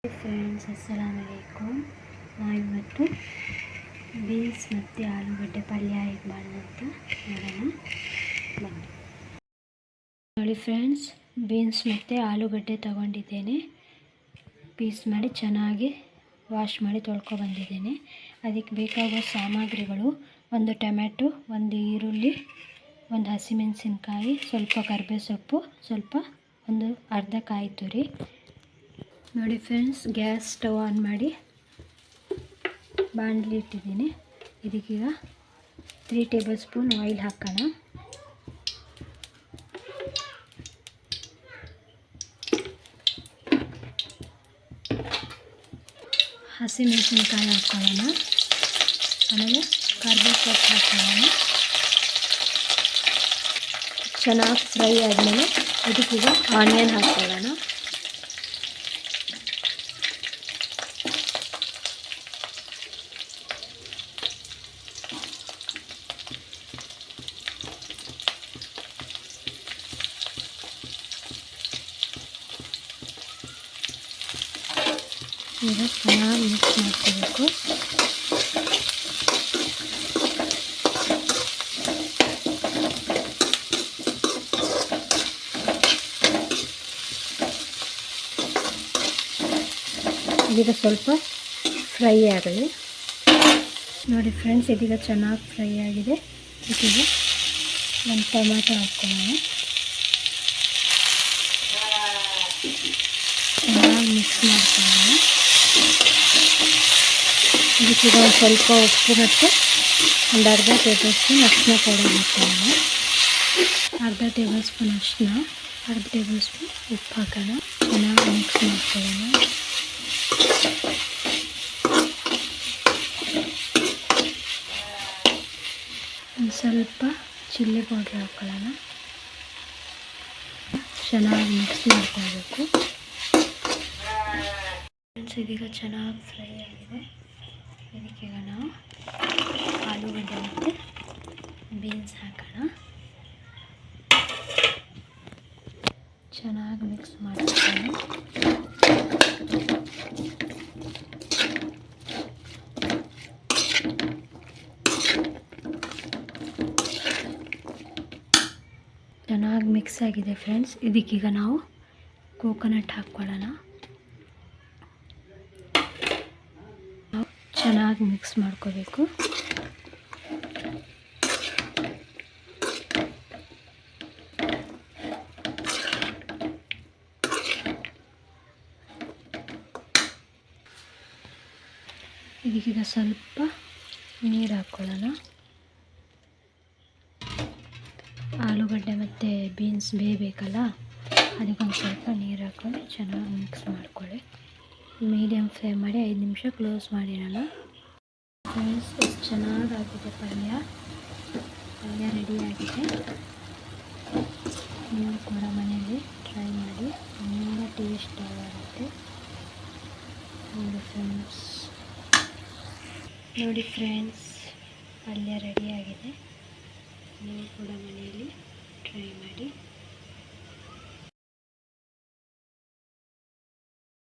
Friends, ಅಸ್ಸಲಾಮು ಅಲೈಕುಮ್. ಇವತ್ತು beans ಮತ್ತು ಆಲೂಗಡ್ಡೆ ಪಲ್ಯ ಹೇಗೆ ಮಾಡೋದಂತ ನೋಡೋಣ ಬನ್ನಿ. ನೋಡಿ ಫ್ರೆಂಡ್ಸ್, ಬೀನ್ಸ್ ಮತ್ತು ಆಲೂಗಡ್ಡೆ ತೊಗೊಂಡಿದ್ದೇನೆ. ಪೀಸ್ ಮಾಡಿ ಚೆನ್ನಾಗಿ ವಾಶ್ ಮಾಡಿ ತೊಳ್ಕೊಬಂದಿದ್ದೇನೆ. ಅದಕ್ಕೆ ಬೇಕಾಗುವ ಸಾಮಗ್ರಿಗಳು: ಒಂದು ಟೊಮೆಟೊ, ಒಂದು ಈರುಳ್ಳಿ, ಒಂದು ಹಸಿಮೆಣಸಿನ್ಕಾಯಿ, ಸ್ವಲ್ಪ ಕರಿಬೇವು ಸೊಪ್ಪು, ಒಂದು ಅರ್ಧ ಕಾಯಿ ತುರಿ. ನೋಡಿ ಫ್ರೆಂಡ್ಸ್, ಗ್ಯಾಸ್ ಸ್ಟವ್ ಆನ್ ಮಾಡಿ ಬಾಣಲಿ ಇಟ್ಟಿದ್ದೀನಿ. ಇದಕ್ಕೀಗ 3 ಟೇಬಲ್ ಸ್ಪೂನ್ ಆಯಿಲ್ ಹಾಕೋಣ. ಹಸಿಮೆಣಸಿನ್ಕಾಯಿ ಹಾಕ್ಕೊಳ್ಳೋಣ. ಆಮೇಲೆ ಕರಿಬೇವು ಸೊಪ್ಪು ಹಾಕ್ಕೊಳ್ಳೋಣ. ಚೆನ್ನಾಗಿ ಫ್ರೈ ಆದಮೇಲೆ ಇದಕ್ಕೀಗ ಆನಿಯನ್ ಹಾಕ್ಕೊಳ್ಳೋಣ. ಈಗ ಚೆನ್ನಾಗಿ ಮಿಕ್ಸ್ ಮಾಡ್ಕೋಬೇಕು. ಇದೀಗ ಸ್ವಲ್ಪ ಫ್ರೈ ಆಗಲಿ. ನೋಡಿ ಫ್ರೆಂಡ್ಸ್, ಇದೀಗ ಚೆನ್ನಾಗಿ ಫ್ರೈ ಆಗಿದೆ. ಇದೀಗ ಒಂದು ಟೊಮ್ಯಾಟೊ ಹಾಕ್ಕೊಳ್ಳೋಣ. ಚೆನ್ನಾಗಿ ಮಿಕ್ಸ್ ಮಾಡ್ಕೊಳ್ಳೋಣ. ಇದಕ್ಕೀಗ ಒಂದು ಸ್ವಲ್ಪ ಉಪ್ಪು ಮತ್ತು ಒಂದು ಅರ್ಧ ಟೇಬಲ್ ಸ್ಪೂನ್ ಅರಿಶಿನ ಪೌಡರ್ ಹಾಕೋಣ. ಅರ್ಧ ಟೇಬಲ್ ಸ್ಪೂನ್ ಅರಿಶಿನ, ಅರ್ಧ ಟೇಬಲ್ ಸ್ಪೂನ್ ಉಪ್ಪು ಹಾಕೋಣ. ಚೆನ್ನಾಗಿ ಮಿಕ್ಸ್ ಮಾಡ್ಕೊಳ್ಳೋಣ. ಒಂದು ಸ್ವಲ್ಪ ಚಿಲ್ಲಿ ಪೌಡ್ರ್ ಹಾಕ್ಕೊಳ್ಳೋಣ. ಚೆನ್ನಾಗಿ ಮಿಕ್ಸ್ ಮಾಡ್ಕೊಳ್ಬೇಕು. ಇದೀಗ ಚೆನ್ನಾಗಿ ಫ್ರೈ ಆಗಿದೆ. ಇದಕ್ಕೀಗ ನಾವು ಆಲೂಗಡ್ಡೆ ಮತ್ತು ಬೀನ್ಸ್ ಹಾಕೋಣ. ಚೆನ್ನಾಗಿ ಮಿಕ್ಸ್ ಮಾಡ್ಕೊಳ್ಳೋಣ. ಚೆನ್ನಾಗಿ ಮಿಕ್ಸ್ ಆಗಿದೆ ಫ್ರೆಂಡ್ಸ್. ಇದಕ್ಕೀಗ ನಾವು ಕೋಕೋನಟ್ ಹಾಕ್ಕೊಳ್ಳೋಣ. ಚೆನ್ನಾಗಿ ಮಿಕ್ಸ್ ಮಾಡ್ಕೋಬೇಕು. ಇದಕ್ಕೀಗ ಸ್ವಲ್ಪ ನೀರು ಹಾಕ್ಕೊಳ್ಳೋಣ. ಆಲೂಗಡ್ಡೆ ಮತ್ತು ಬೀನ್ಸ್ ಬೇಯಬೇಕಲ್ಲ, ಅದಕ್ಕೊಂದು ಸ್ವಲ್ಪ ನೀರು ಹಾಕ್ಕೊಂಡು ಚೆನ್ನಾಗಿ ಮಿಕ್ಸ್ ಮಾಡ್ಕೊಳ್ಳಿ. ಮೀಡಿಯಮ್ ಫ್ಲೇಮ್ ಮಾಡಿ 5 ನಿಮಿಷ ಕ್ಲೋಸ್ ಮಾಡಿರೋಣ. ಫ್ರೆಂಡ್ಸ್, ಎಷ್ಟು ಚೆನ್ನಾಗಾಗಿದೆ ಪಲ್ಯ ರೆಡಿಯಾಗಿದೆ. ನೀವು ಕೂಡ ಮನೆಯಲ್ಲಿ ಟ್ರೈ ಮಾಡಿ, ತುಂಬ ಟೇಸ್ಟ್ ಆಗುತ್ತೆ. ನೋಡಿ ಫ್ರೆಂಡ್ಸ್, ಪಲ್ಯ ರೆಡಿಯಾಗಿದೆ. ನೀವು ಕೂಡ ಮನೆಯಲ್ಲಿ ಟ್ರೈ ಮಾಡಿ.